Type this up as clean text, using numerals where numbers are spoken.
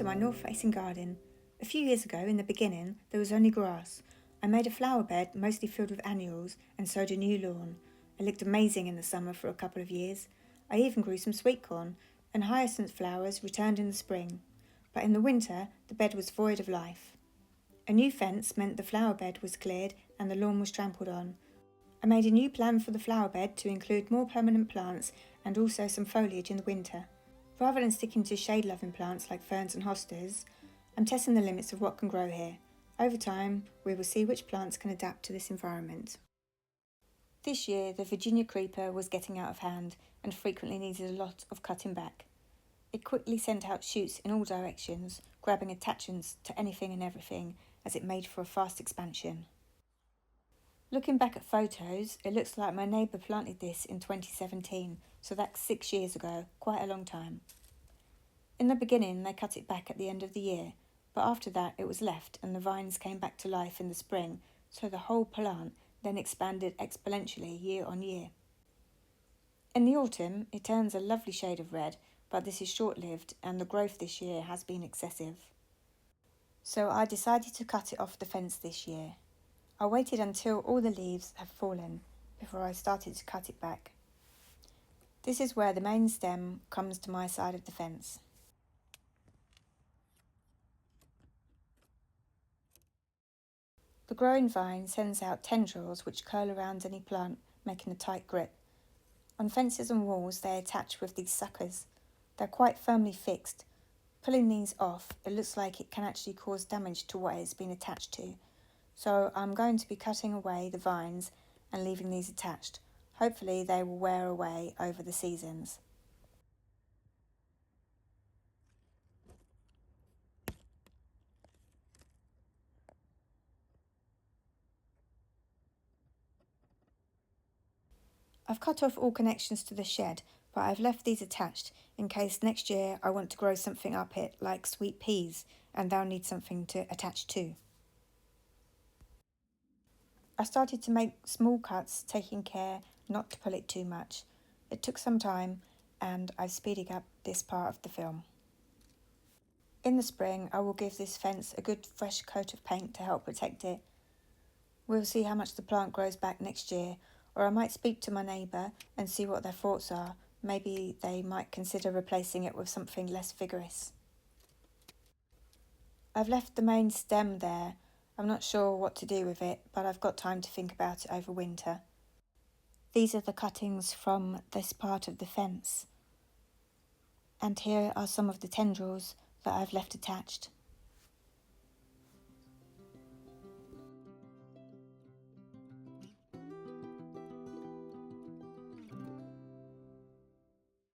my north-facing garden. A few years ago, in the beginning, there was only grass. I made a flower bed mostly filled with annuals and sowed a new lawn. It looked amazing in the summer for a couple of years. I even grew some sweet corn, and hyacinth flowers returned in the spring. But in the winter, the bed was void of life. A new fence meant the flower bed was cleared and the lawn was trampled on. I made a new plan for the flower bed to include more permanent plants and also some foliage in the winter. Rather than sticking to shade-loving plants like ferns and hostas, I'm testing the limits of what can grow here. Over time, we will see which plants can adapt to this environment. This year, the Virginia creeper was getting out of hand and frequently needed a lot of cutting back. It quickly sent out shoots in all directions, grabbing attachments to anything and everything as it made for a fast expansion. Looking back at photos, it looks like my neighbour planted this in 2017, so that's 6 years ago, quite a long time. In the beginning, they cut it back at the end of the year, but after that it was left and the vines came back to life in the spring, so the whole plant then expanded exponentially year on year. In the autumn, it turns a lovely shade of red, but this is short-lived and the growth this year has been excessive. So I decided to cut it off the fence this year. I waited until all the leaves have fallen before I started to cut it back. This is where the main stem comes to my side of the fence. The growing vine sends out tendrils which curl around any plant, making a tight grip. On fences and walls they attach with these suckers. They're quite firmly fixed. Pulling these off, it looks like it can actually cause damage to what it's been attached to. So I'm going to be cutting away the vines and leaving these attached. Hopefully they will wear away over the seasons. I've cut off all connections to the shed, but I've left these attached in case next year I want to grow something up it like sweet peas and they'll need something to attach to. I started to make small cuts, taking care not to pull it too much. It took some time and I'm speeding up this part of the film. In the spring, I will give this fence a good fresh coat of paint to help protect it. We'll see how much the plant grows back next year, or I might speak to my neighbour and see what their thoughts are. Maybe they might consider replacing it with something less vigorous. I've left the main stem there. I'm not sure what to do with it, but I've got time to think about it over winter. These are the cuttings from this part of the fence. And here are some of the tendrils that I've left attached.